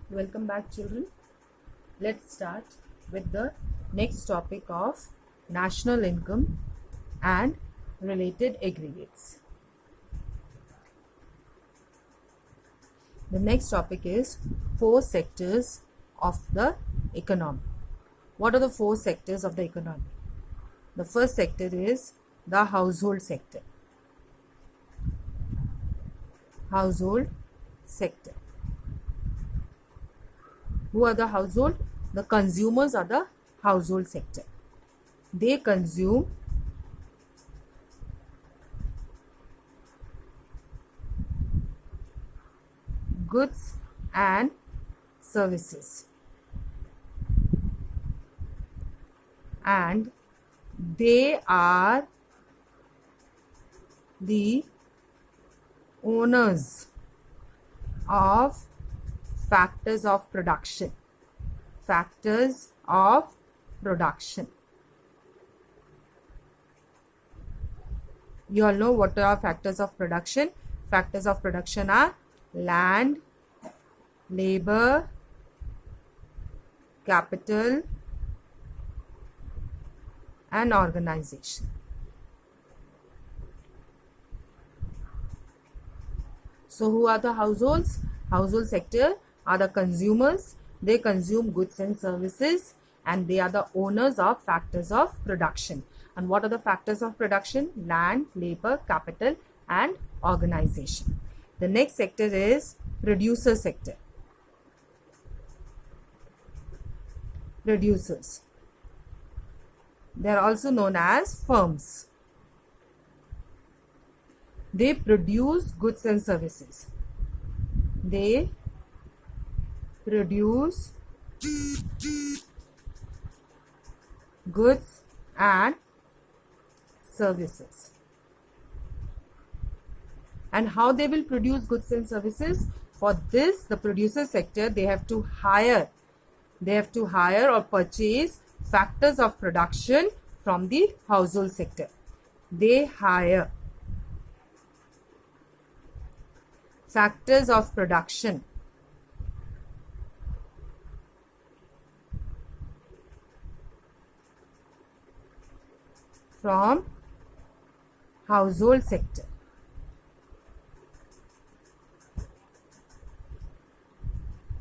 Welcome back, children. Let's start with the next topic of national income and related aggregates. The next topic is four sectors of the economy. What are the four sectors of the economy? The first sector is the household sector. Household sector. Who are the household? The consumers are the household sector. They consume goods and services, and they are the owners of factors of production. Factors of production. You all know what are factors of production. Factors of production are land, labor, capital, and organization. So who are the households? Household sector are the consumers. They consume goods and services, and they are the owners of factors of production. And what are the factors of production? Land, labor, capital, and organization. The next sector is producer sector. Producers. They are also known as firms. They produce goods and services. They produce goods and services. And how they will produce goods and services? For this, the producer sector, they have to hire or purchase factors of production from the household sector. They hire factors of production from household sector.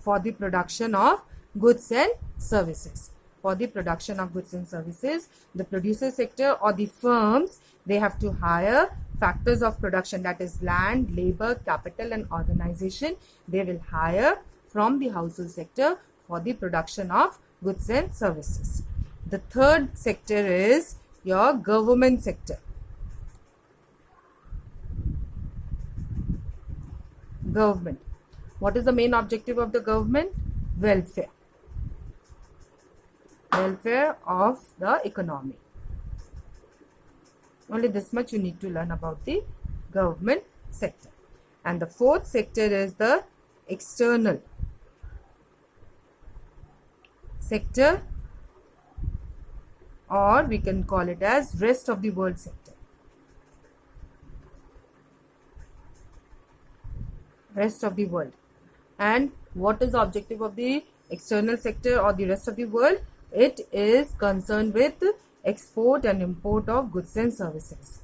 For the production of goods and services. For the production of goods and services, the producer sector or the firms, they have to hire factors of production, that is land, labor, capital, and organization. They will hire from the household sector for the production of goods and services. The third sector is your government sector. Government. What is the main objective of the government? Welfare. Welfare of the economy. Only this much you need to learn about the government sector. And the fourth sector is the external sector, or we can call it as rest of the world sector. Rest of the world. And what is the objective of the external sector or the rest of the world? It is concerned with export and import of goods and services.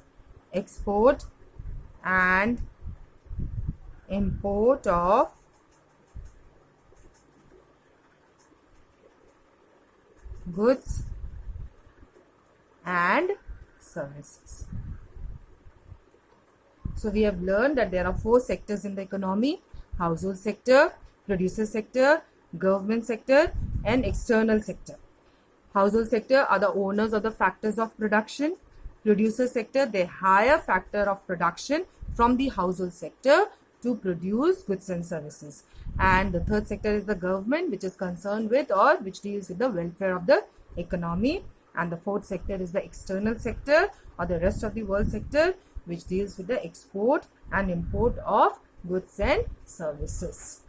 Export and import of goods and services. So we have learned that there are four sectors in the economy: household sector, producer sector, government sector, and external sector. Household sector are the owners of the factors of production. Producer sector, they hire factor of production from the household sector to produce goods and services. And the third sector is the government, which is concerned with or which deals with the welfare of the economy. And the fourth sector is the external sector or the rest of the world sector, which deals with the export and import of goods and services.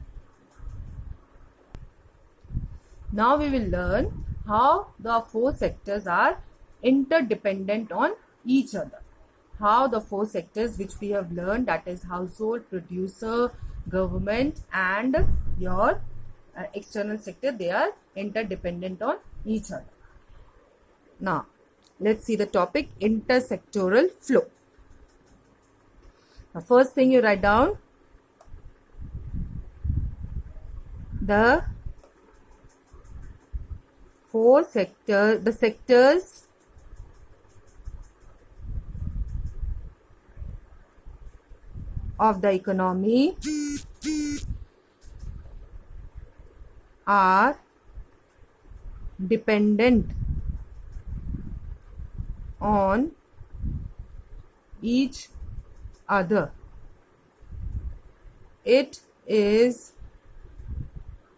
Now we will learn how the four sectors are interdependent on each other. How the four sectors which we have learned, that is household, producer, government, and your external sector, they are interdependent on each other. Now, let's see the topic intersectoral flow. The first thing you write down, the sectors of the economy are dependent on each other. It is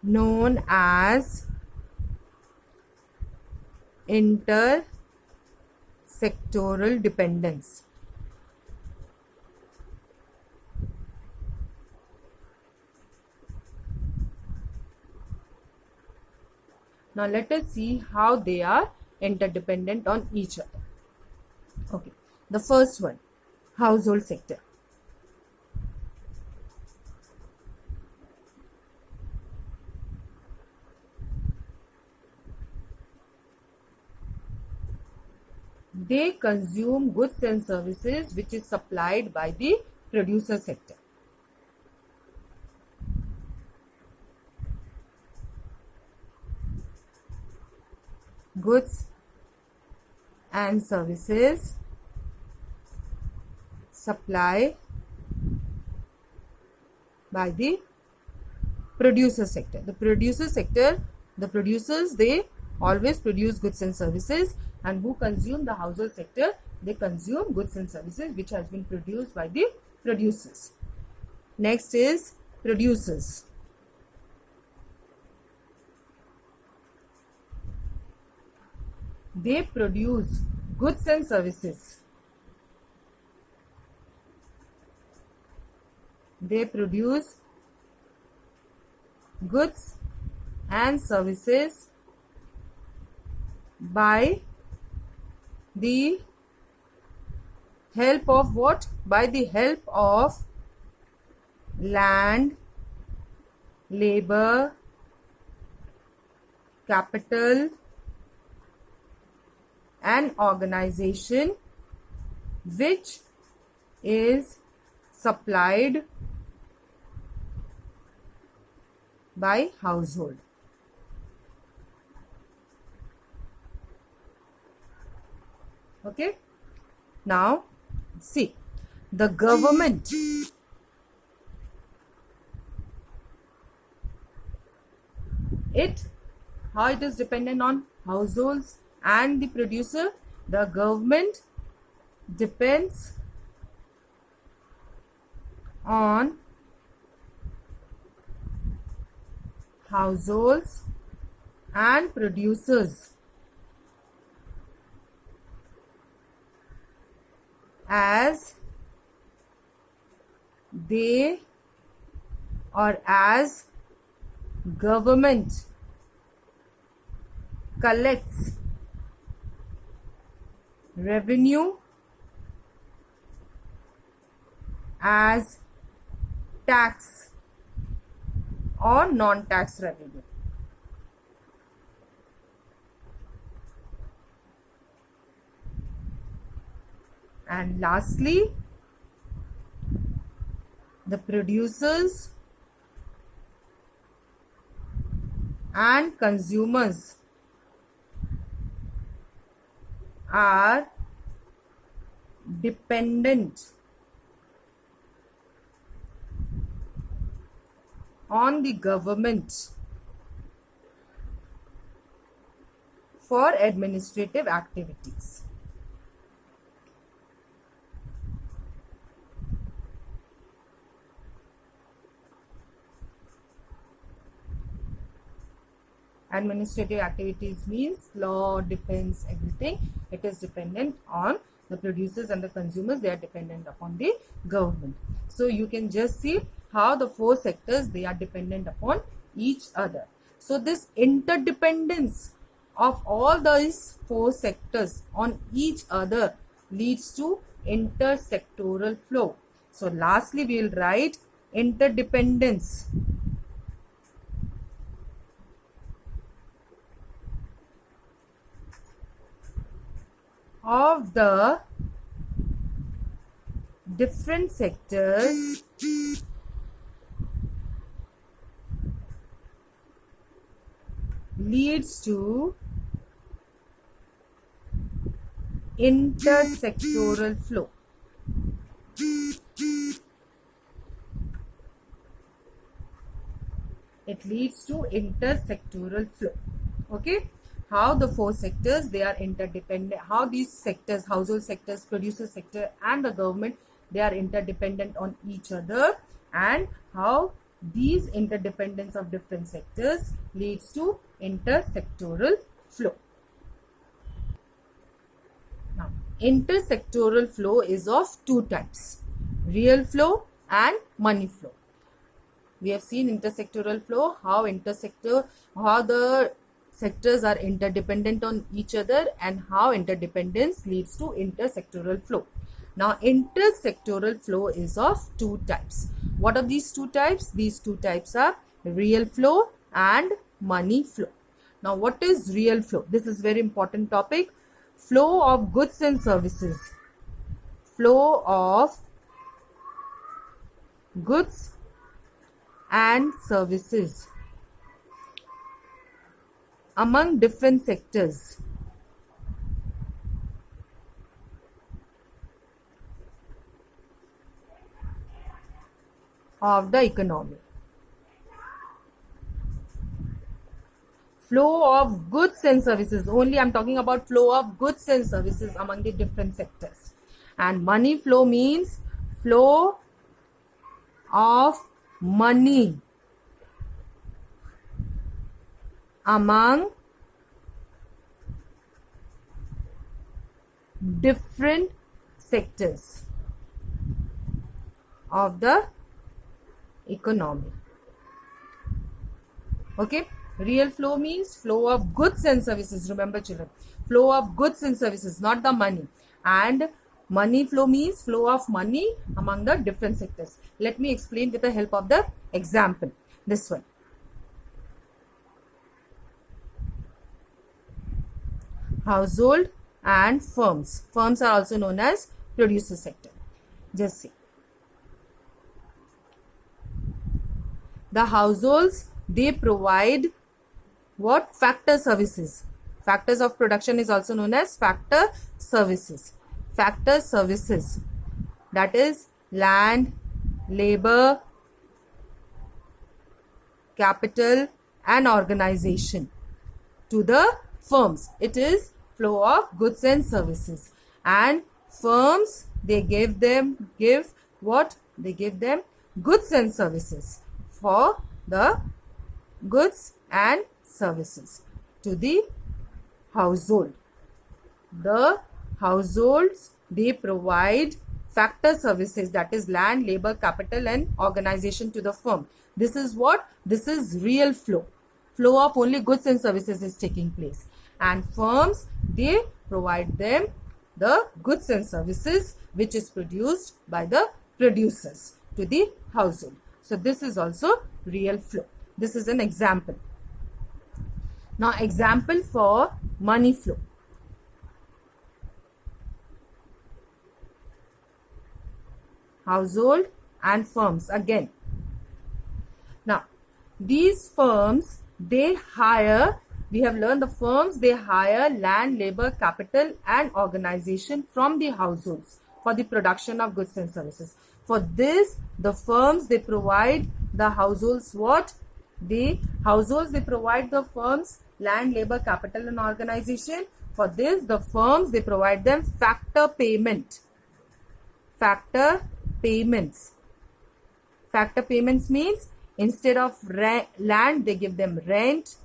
known as intersectoral dependence. Now let us see how they are interdependent on each other. Okay, the first one, household sector. They consume goods and services which is supplied by the producer sector. Goods and services supplied by the producer sector. The producer sector, the producers, they always produce goods and services, and who consume the household sector, they consume goods and services which has been produced by the producers. Next is producers. They produce goods and services. They produce goods and services by the help of what? By the help of land, labor, capital, and organization which is supplied by household. Okay, now see the government. How it is dependent on households and the producer. The government depends on households and producers as government collects revenue as tax or non-tax revenue. And lastly, the producers and consumers are dependent on the government for administrative activities. Administrative activities means law, defense, everything. It is dependent on the producers and the consumers. They are dependent upon the government. So you can just see how the four sectors, they are dependent upon each other. So this interdependence of all these four sectors on each other leads to intersectoral flow. So lastly we will write interdependence of the different sectors leads to intersectoral flow. It leads to intersectoral flow. Okay, how the four sectors, they are interdependent, how these sectors, household sectors, producer sector and the government, they are interdependent on each other, and how these interdependence of different sectors leads to intersectoral flow. Now, intersectoral flow is of two types: real flow and money flow. We have seen intersectoral flow, how the sectors are interdependent on each other and how interdependence leads to intersectoral flow. Now, intersectoral flow is of two types. What are these two types? These two types are real flow and money flow. Now, what is real flow? This is very important topic. Flow of goods and services. Flow of goods and services among different sectors of the economy. Flow of goods and services. Only I am talking about flow of goods and services among the different sectors. And money flow means flow of money among different sectors of the economy. Okay, real flow means flow of goods and services. Remember children, flow of goods and services, not the money. And money flow means flow of money among the different sectors. Let me explain with the help of the example. This one. Household and firms. Firms are also known as producer sector. Just see. The households, they provide what? Factor services. Factors of production is also known as factor services. Factor services, that is land, labor, capital and organization to the firms. It is flow of goods and services. And firms, they give what? They give them goods and services for the goods and services to the household. The households, they provide factor services, that is land, labor, capital and organization to the firm. This is what? This is real flow. Flow of only goods and services is taking place. And firms, they provide them the goods and services which is produced by the producers to the household. So this is also real flow. This is an example. Now, example for money flow. Household and firms again. Now, these firms, they hire, we have learned the firms, they hire land, labor, capital and organization from the households for the production of goods and services. For this, the firms, they provide the households what? The households, they provide the firms land, labor, capital and organization. For this, the firms, they provide them factor payment. Factor payments. Factor payments means instead of land, they give them rent.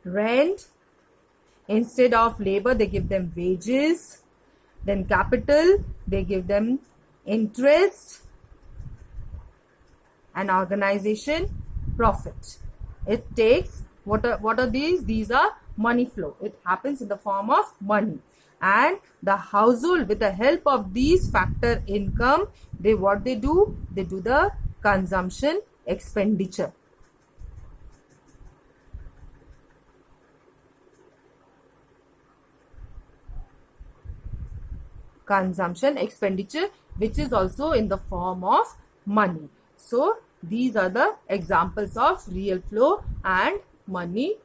Rent. Instead of labor, they give them wages. Then capital, they give them interest. And organization, profit. It takes, what are these? These are money flow. It happens in the form of money. And the household, with the help of these factor income, what they do? They do the consumption expenditure. consumption expenditure, which is also in the form of money. So these are the examples of real flow and money